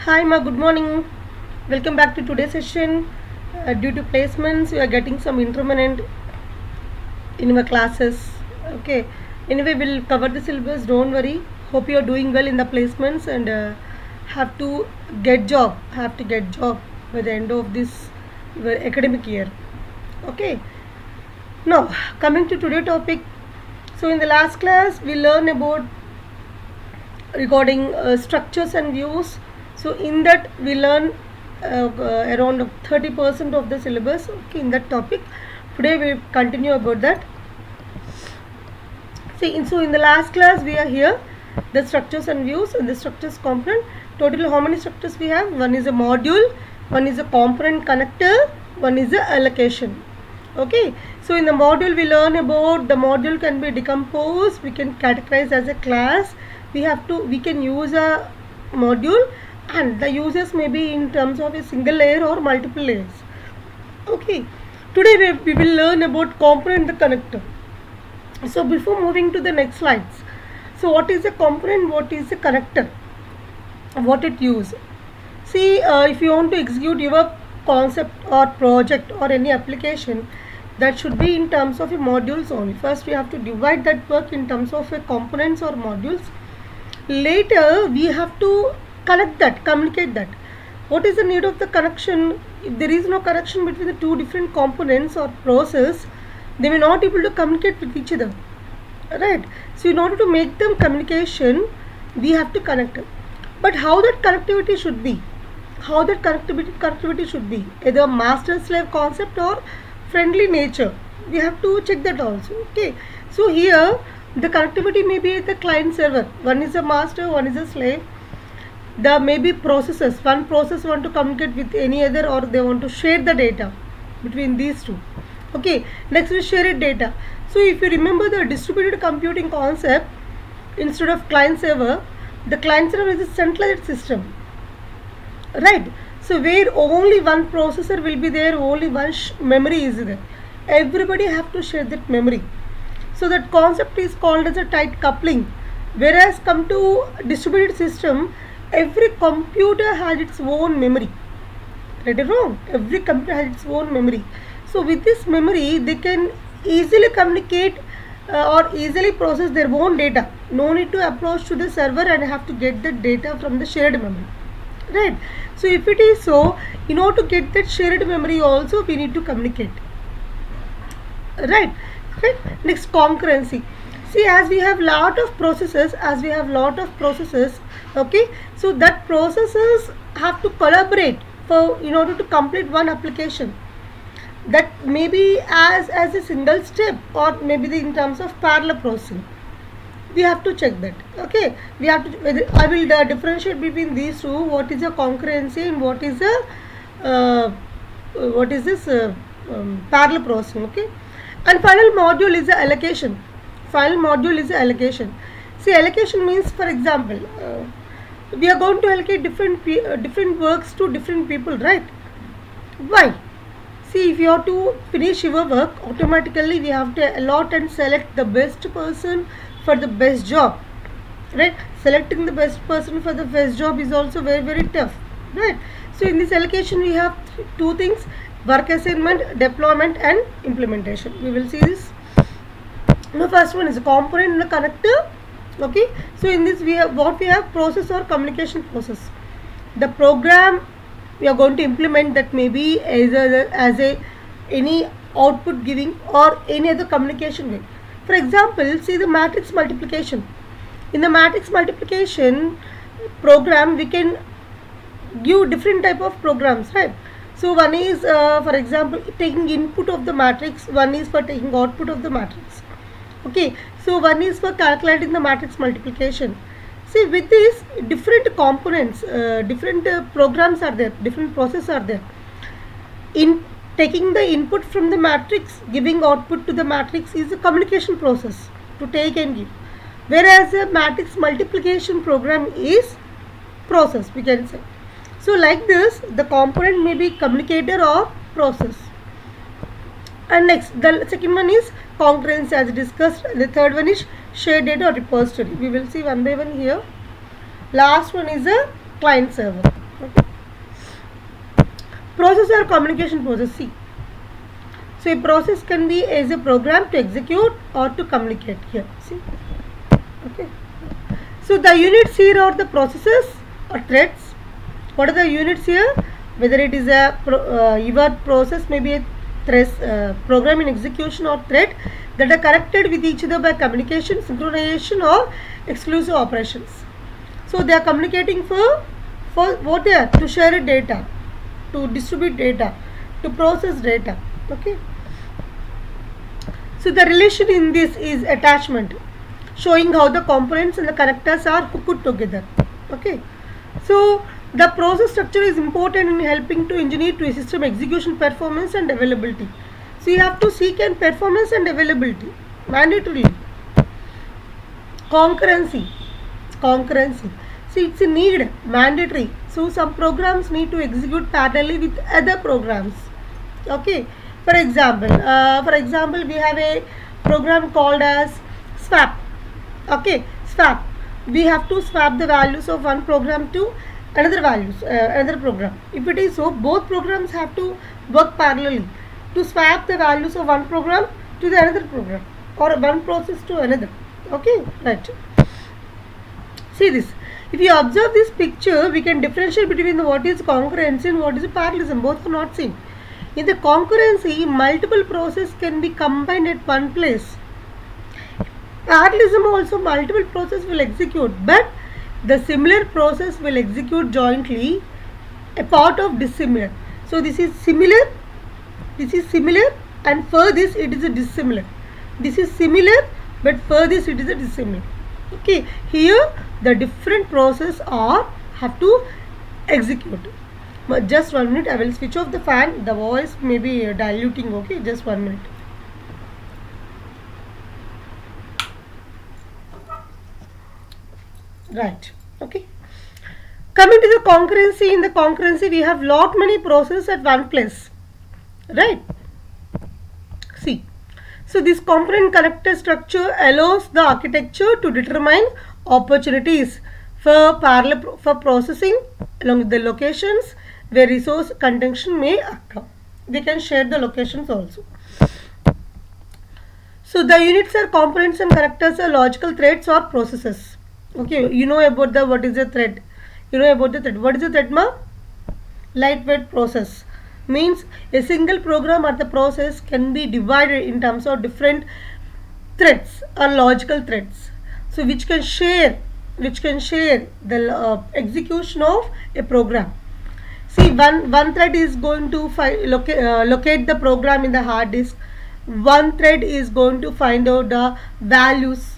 Hi Ma, good morning. Welcome back to today's session. Due to placements, we are getting some intermittent in our classes. Okay. Anyway, we'll cover the syllabus. Don't worry. Hope you are doing well in the placements and have to get job. Have to get job by the end of this academic year. Okay. Now coming to today's topic. So in the last class, we learned about regarding structures and views. So in that we learn around 30% of the syllabus. Okay, in that topic today we continue about that. See, so in the last class we are here the structures and views and the structures component. Total how many structures we have? One is a module, one is a component connector, one is a allocation. Okay, so in the module we learn about the module can be decomposed, we can categorize as a class, we can use a module and the uses may be in terms of a single layer or multiple layers. Okay, today we will learn about component and the connector. So before moving to the next slides, so what is a component, what is a connector, what it use? See, if you want to execute your concept or project or any application, that should be in terms of a modules only. First we have to divide that work in terms of a components or modules. Later we have to connect that, communicate that. What is the need of the connection? If there is no connection between the two different components or process, they may not able to communicate with each other, right? So in order to make them communication, we have to connect them. But how that connectivity should be? How that connectivity should be? Either master-slave concept or friendly nature. We have to check that also. Okay. So here the connectivity may be at the client server. One is a master, one is a slave. There may be processes. One process want to communicate with any other or they want to share the data between these two. Okay. Next is shared data. So if you remember the distributed computing concept, instead of client server, the client server is a centralized system, right? So where only one processor will be there, only one memory is there. Everybody have to share that memory. So that concept is called as a tight coupling. Whereas come to distributed system, every computer has its own memory. Right or wrong? Every computer has its own memory. So with this memory, they can easily communicate or easily process their own data. No need to approach to the server and have to get the data from the shared memory. Right. So if it is so, in order to get that shared memory also we need to communicate. Right. Next, concurrency. See, as we have lot of processes, okay, so that processes have to collaborate in order to complete one application. That may be as a single step or maybe in terms of parallel processing. We have to check that. Okay, we have to. I will differentiate between these two. What is a concurrency and what is this parallel processing? Okay, and final module is the allocation. See, allocation means, for example, we are going to allocate different works to different people, right? Why? See, if you have to finish your work, automatically we have to allot and select the best person for the best job, right? Selecting the best person for the best job is also very tough, right? So in this allocation we have two things: work assignment, deployment and implementation. We will see this. Now first one is a component and a connector. Okay, so in this we have process or communication process. The program we are going to implement that may be either as any output giving or any other communication way. For example, see the matrix multiplication. In the matrix multiplication program, we can give different type of programs, right? So one is for example taking input of the matrix, one is for taking output of the matrix. Okay, so one is for calculating the matrix multiplication. See, with this different components, different programs are there, different processes are there. In taking the input from the matrix, giving output to the matrix is a communication process to take and give. Whereas a matrix multiplication program is process, we can say. So like this, the component may be communicator or process. And next, the second one is concurrency as discussed. The third one is shared data or repository. We will see one by one here. Last one is a client server. Okay. Process or communication process. See, so a process can be as a program to execute or to communicate. Here, see. Okay. So the units here are the processes or threads. What are the units here? Whether it is a your process may be a program in execution or thread that are connected with each other by communication, synchronization or exclusive operations. So they are communicating for what they are? To share data, to distribute data, to process data. Okay. So the relation in this is attachment, showing how the components and the connectors are hooked together. Okay. So the process structure is important in helping to engineer to a system execution, performance and availability. So you have to seek and performance and availability mandatorily. Concurrency. See, it's a need, mandatory. So some programs need to execute parallelly with other programs. Okay. For example, we have a program called as swap. Okay, swap. We have to swap the values of one program to another program. If it is so, both programs have to work parallelly to swap the values of one program to the another program or one process to another. Okay, right. See this. If you observe this picture, we can differentiate between what is concurrency and what is parallelism. Both are not same. In the concurrency, multiple processes can be combined at one place. Parallelism also, multiple processes will execute, but the similar process will execute jointly a part of dissimilar. So this is similar, and for this it is a dissimilar. This is similar, but for this it is a dissimilar. Okay, here the different processes have to execute. Just 1 minute, I will switch off the fan. The voice may be diluting. Okay, just 1 minute. Right. Okay. Coming to the concurrency, in the concurrency we have lot many processes at one place. Right. See. So this component connector structure allows the architecture to determine opportunities for parallel processing along with the locations where resource contention may occur. They can share the locations also. So the units are components and connectors are logical threads or processes. Okay, you know about the what is a thread. You know about the thread. What is a thread, ma? Lightweight process. Means a single program or the process can be divided in terms of different threads or logical threads. So which can share the execution of a program. See, one thread is going to locate the program in the hard disk. One thread is going to find out the values.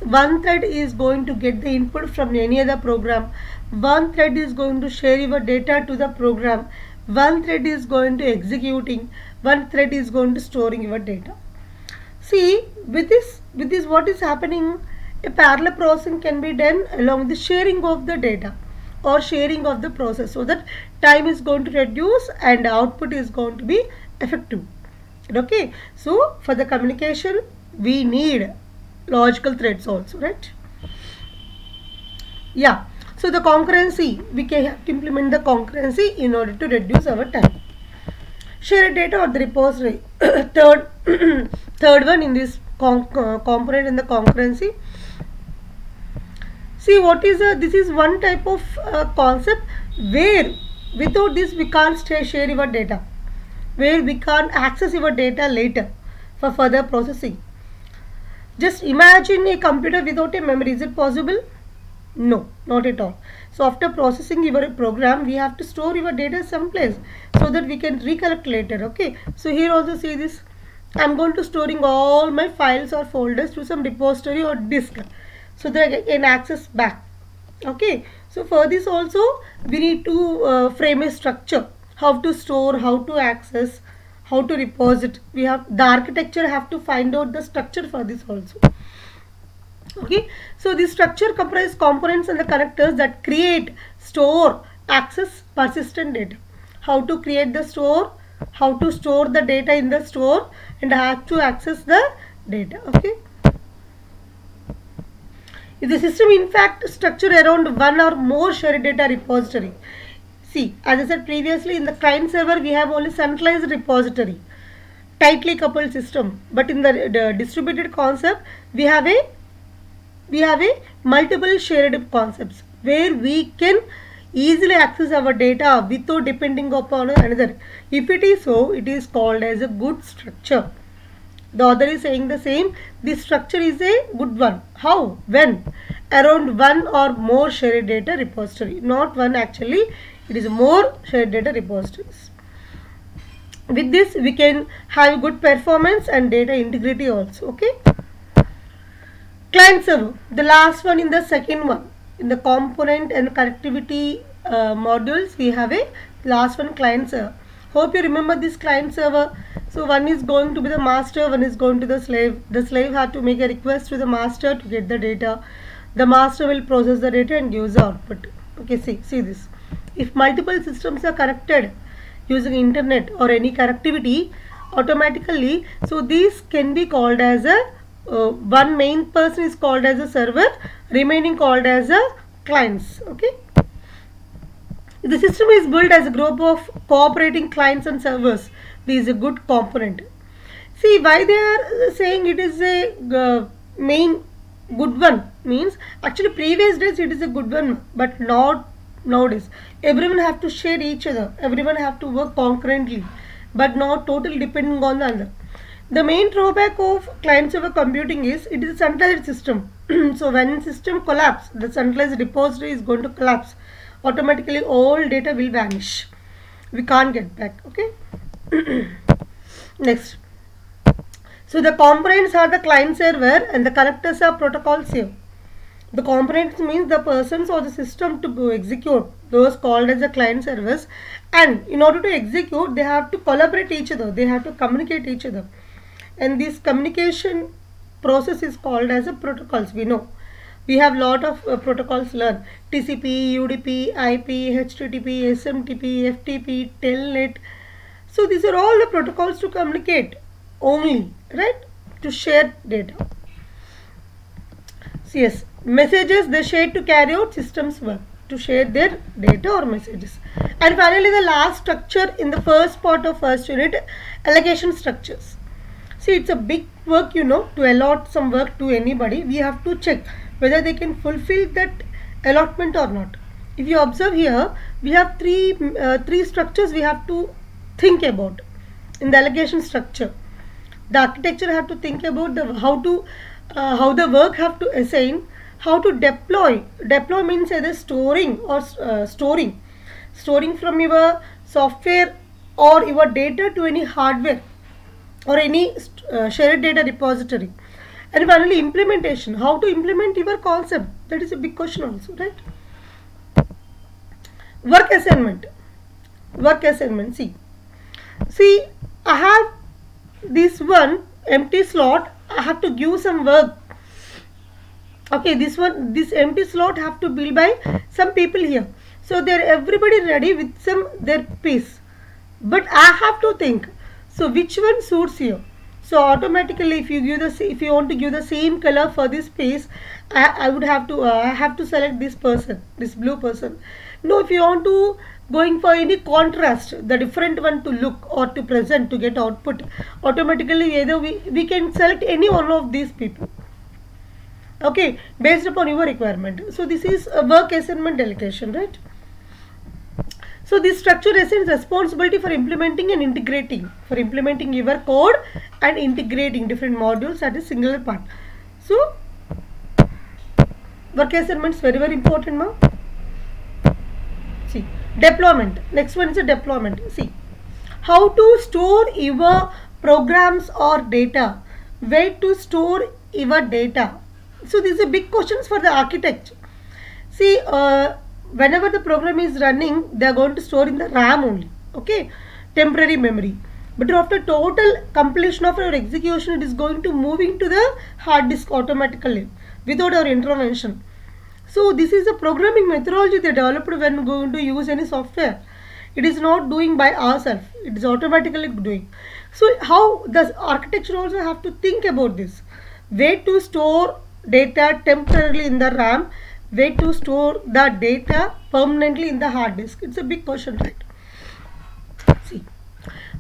One thread is going to get the input from any other program. One thread is going to share your data to the program. One thread is going to executing. One thread is going to storing your data. See, with this what is happening? A parallel processing can be done along the sharing of the data or sharing of the process, so that time is going to reduce and output is going to be effective. Okay, so for the communication we need logical threads also, right? Yeah, so the concurrency, we can have to implement the concurrency in order to reduce our time. Share data or the repository. third one in this component in the concurrency. See, what is this is one type of concept where without this we can't share your data, where we can't access your data later for further processing. Just imagine a computer without a memory. Is it possible? No, not at all. So after processing your program, we have to store your data someplace so that we can recollect later. Okay, so here also see this. I am going to storing all my files or folders to some repository or disk, so that I can access back. Okay, so for this also we need to frame a structure, how to store, how to access, how to reposit. We have the architecture have to find out the structure for this also. Okay, so this structure comprises components and the connectors that create, store, access persistent data. How to create the store, how to store the data in the store, and how to access the data. Okay. If the system in fact structure around one or more shared data repository. See, as I said previously, in the client server we have only centralized repository, tightly coupled system. But in the distributed concept, we have a multiple shared concepts where we can easily access our data without depending upon another. If it is so, it is called as a good structure. The author is saying the same. This structure is a good one. How? When? Around one or more shared data repository. Not one actually. It is more shared data repositories. With this, we can have good performance and data integrity also. Okay. Client server. The last one in the second one. In the component and connectivity modules, we have a last one, client server. Hope you remember this client server. So one is going to be the master, one is going to the slave. The slave had to make a request to the master to get the data. The master will process the data and gives the output. Okay, see this. If multiple systems are connected using internet or any connectivity automatically, so these can be called as a one main person is called as a server, remaining called as a clients. Okay. The system is built as a group of cooperating clients and servers. This is a good component. See why they are saying it is a main good one means actually previous days it is a good one, but not nowadays. Everyone have to share each other. Everyone have to work concurrently, but not totally depending on the other. The main drawback of client server computing is it is a centralized system. So when system collapse, the centralized repository is going to collapse. Automatically all data will vanish. We can't get back. Okay. Next. So the components are the client server and the connectors are protocols here. The components means the persons or the system to execute, those called as the client servers, and in order to execute they have to collaborate each other, they have to communicate each other, and this communication process is called as a protocols. We know we have lot of protocols learn: TCP, UDP, IP, HTTP, SMTP, FTP, Telnet. So these are all the protocols to communicate only, right? To share data. So yes, messages they share to carry out systems work, to share their data or messages. And finally the last structure in the first part of first unit, allocation structures. See, it's a big work, you know, to allot some work to anybody. We have to check whether they can fulfill that allotment or not. If you observe here, we have three structures we have to think about in the allocation structure. The architecture have to think about the how the work have to assign, how to deploy. Deploy means either storing or storing from your software or your data to any hardware or any shared data repository. And finally implementation, how to implement your concept. That is a big question also, right? Work assignment. See, I have this one empty slot. I have to give some work. Okay, this empty slot have to build by some people here. So they're everybody ready with their piece, but I have to think. So which one suits here? So automatically, if you want to give the same color for this piece, I would have to select this person, this blue person. No, if you want to going for any contrast, the different one to look or to present to get output, automatically either we can select any one of these people. Okay, based upon your requirement. So this is a work assignment allocation, right? So this structure assigns responsibility for implementing and integrating, for implementing your code and integrating different modules at a singular part. So work assignment is very, very important, ma. See, deployment. Next one is a deployment. See, how to store your programs or data, where to store your data. So these are big questions for the architect. See, whenever the program is running, they are going to store in the RAM only, okay, temporary memory. But after total completion of your execution, it is going to moving to the hard disk automatically without our intervention. So this is a programming methodology they developed when going to use any software. It is not doing by ourselves, it is automatically doing. So how does architecture also have to think about this? Where to store data temporarily in the RAM, where to store the data permanently in the hard disk? It's a big question, right? See,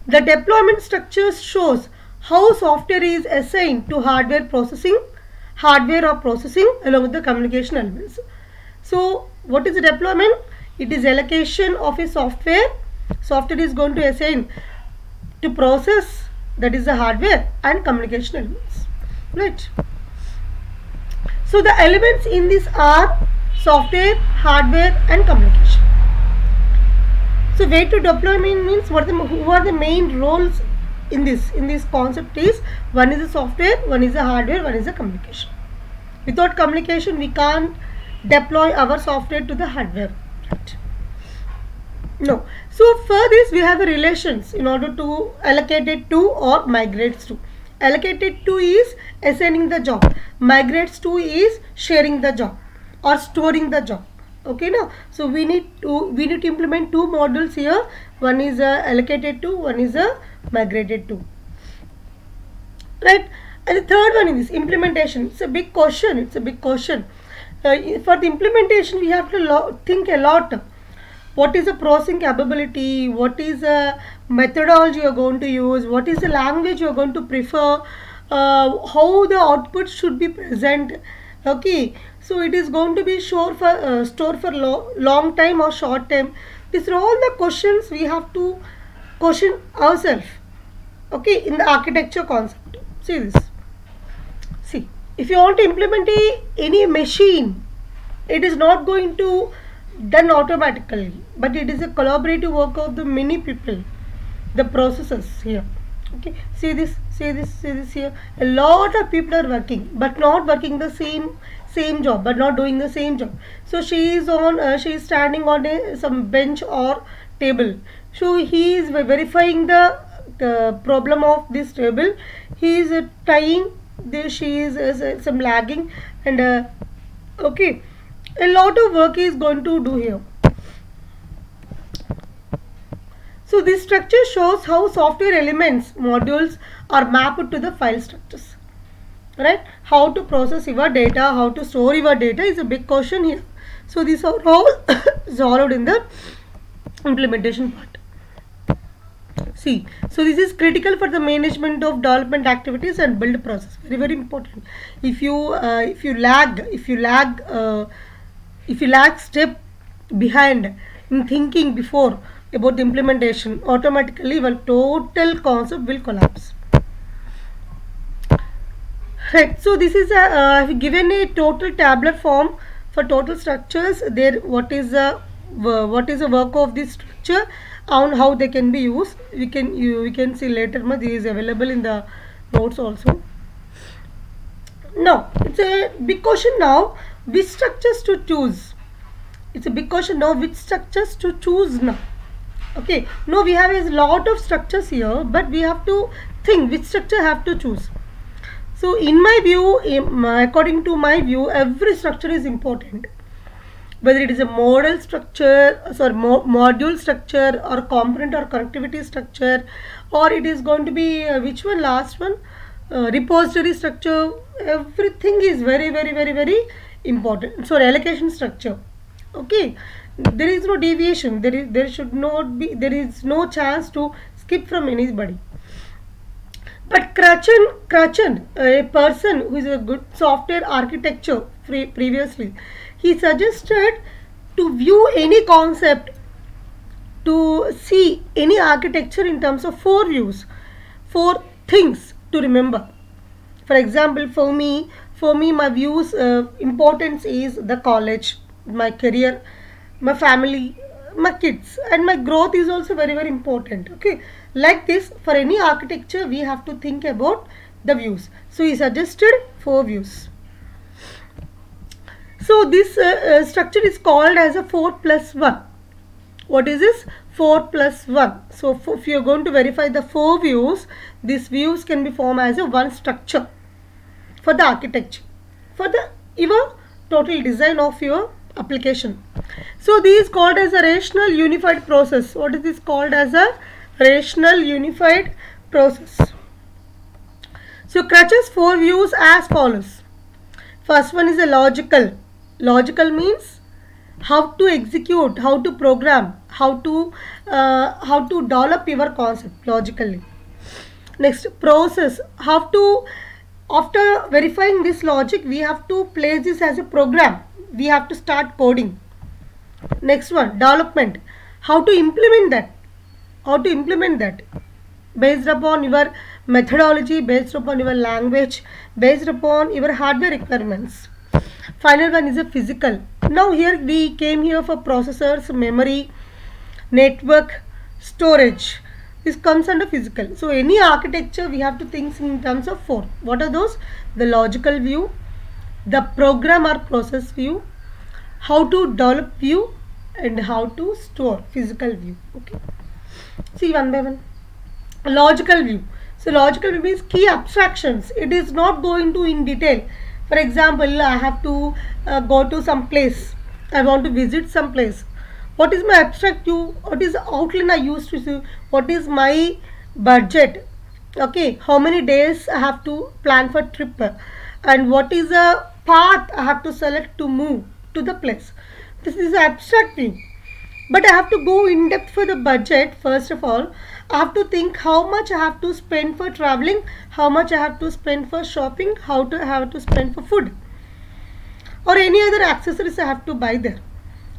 the deployment structure shows how software is assigned to hardware or processing along with the communication elements. So what is the deployment? It is allocation of a software. Software is going to assign to process, that is the hardware, and communication elements, right? So the elements in this are software, hardware, and communication. So way to deployment means who are the main roles in this concept is, one is the software, one is the hardware, one is the communication. Without communication we can't deploy our software to the hardware, right? No. So for this we have a relations in order to allocate it to or migrates to. Allocated to is assigning the job, migrates to is sharing the job or storing the job. Okay, now so we need to implement two modules here. One is allocated to, one is migrated to, right? And the third one is implementation. It's a big question. For the implementation we have to think a lot. What is the processing capability? What is the methodology you are going to use? What is the language you are going to prefer? How the output should be present? Okay, so it is going to be stored for long time or short time. These are all the questions we have to question ourselves. Okay, in the architecture concept. See this. See, if you want to implement any machine, it is not going to done automatically, but it is a collaborative work of the many people, the processes here. Okay, see this here. A lot of people are working, but not working the same job, but not doing the same job. So she is standing on some bench or table. So he is verifying the problem of this table. He is tying this. She is some lagging, and okay, a lot of work is going to do here. So this structure shows how software elements, modules are mapped to the file structures, right? How to process your data, how to store your data is a big question here. So these are all solved in the implementation part. See, so this is critical for the management of development activities and build process. Very important. If you lag step behind in thinking before about the implementation, automatically your total concept will collapse. Right. So this is I have given a total tabular form for total structures. There, what is the work of this structure and how they can be used. We can see later. This is available in the notes also. Now it's a big question now. Which structures to choose? It's a big question now. Which structures to choose now? Okay. Now we have a lot of structures here, but we have to think which structure I have to choose. So in my view, according to my view, every structure is important. Whether it is a model structure, module structure, or component or connectivity structure, or it is going to be which one? Last one, repository structure. Everything is very important. So allocation structure. Okay, there is no deviation. There is no chance to skip from anybody. But Krachan, a person who is a good software architecture previously, he suggested to view any concept, to see any architecture in terms of 4 views, 4 things to remember. For example, for me my views importance is the college, my career, my family, my kids, and my growth is also very important. Okay, like this, for any architecture we have to think about the views. So he suggested 4 views. So this structure is called as a 4+1. What is this? 4+1. So if you are going to verify the 4 views, these views can be formed as a one structure for the architecture, for the your total design of your application. So this is called as a rational unified process. What is this called as a rational unified process? So Krachan's 4 views as follows. First one is a logical. Logical means how to execute, how to program, how to develop your concept logically. Next, process, how to, after verifying this logic, we have to place this as a program, we have to start coding. Next one, development, how to implement that, based upon your methodology, based upon your language, based upon your hardware requirements. Final one is a physical. Now here we came here for processors, memory, network, storage. This comes under physical. So any architecture we have to think in terms of four. What are those? The logical view, the program or process view, how to develop view, and how to store, physical view. Okay. See one by one. Logical view. So logical view means key abstractions. It is not going to in detail. For example, I have to go to some place. I want to visit some place. What is my abstract view? What is the outline I used to see? What is my budget? Okay, how many days I have to plan for trip, and what is the path I have to select to move to the place. This is the abstract view. But I have to go in depth for the budget. First of all, I have to think how much I have to spend for traveling, how much I have to spend for shopping, how to have to spend for food, or any other accessories I have to buy there.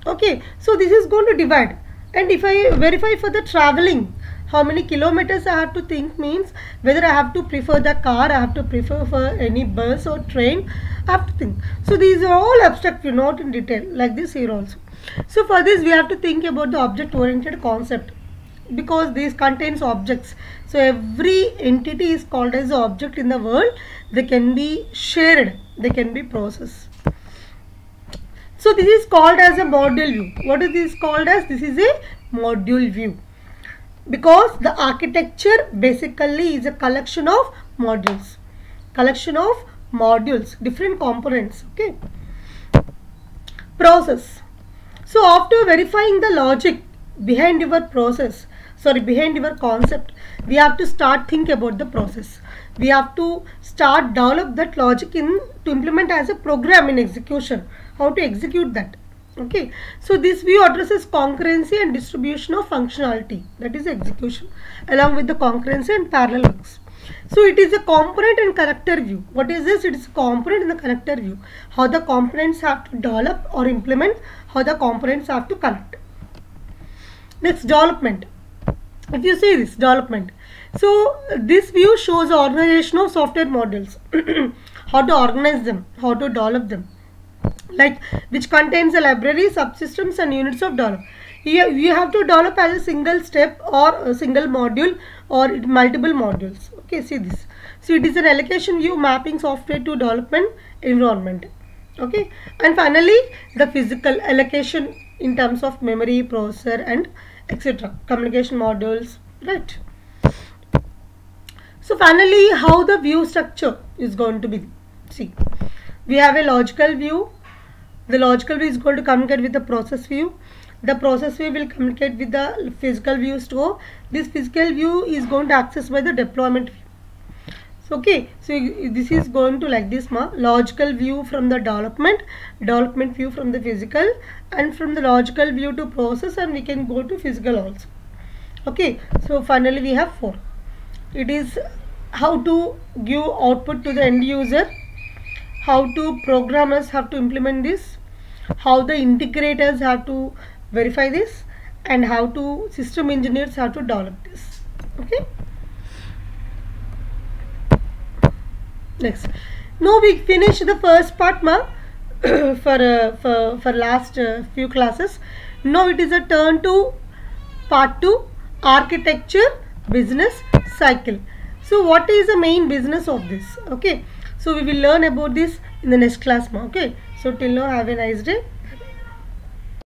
Okay, so this is going to divide. And if I verify for the traveling, how many kilometers I have to think, means whether I have to prefer the car, I have to prefer for any bus or train, I have to think. So these are all abstract view, not in detail, like this here also. So for this we have to think about the object oriented concept, because this contains objects. So every entity is called as an object in the world. They can be shared, they can be processed. So this is called as a module view. What is this called as? This is a module view, because the architecture basically is a collection of modules, different components. Okay. Process. So after verifying the logic behind your process, behind your concept, we have to start think about the process. We have to start develop that logic to implement as a program in execution. How to execute that. Okay. So this view addresses concurrency and distribution of functionality, that is execution, along with the concurrency and parallel works. So it is a component and connector view. What is this? It is a component and the connector view. How the components have to develop or implement, how the components have to connect. Next, development. If you see this development, so this view shows the organization of software modules, how to organize them, how to develop them, like which contains a library, subsystems and units of development. Here you have to develop as a single step or a single module or multiple modules. Okay, see this. So it is an allocation view mapping software to development environment. Okay, and finally the physical allocation in terms of memory, processor and etc. communication modules, right? So finally, how the view structure is going to be. See, we have a logical view. The logical view is going to communicate with the process view. The process view will communicate with the physical view store. This physical view is going to access by the deployment view. So, okay, so this is going to like this, logical view from the development view from the physical, and from the logical view to process, and we can go to physical also. Okay, so finally we have four. It is how to give output to the end user, how to programmers have to implement this, how the integrators have to verify this, and how to system engineers have to develop this. Okay. Next, now we finish the first part for last few classes. Now it is a turn to part 2, architecture business cycle. So what is the main business of this? Okay, so we will learn about this in the next class. Okay, so till now have a nice day.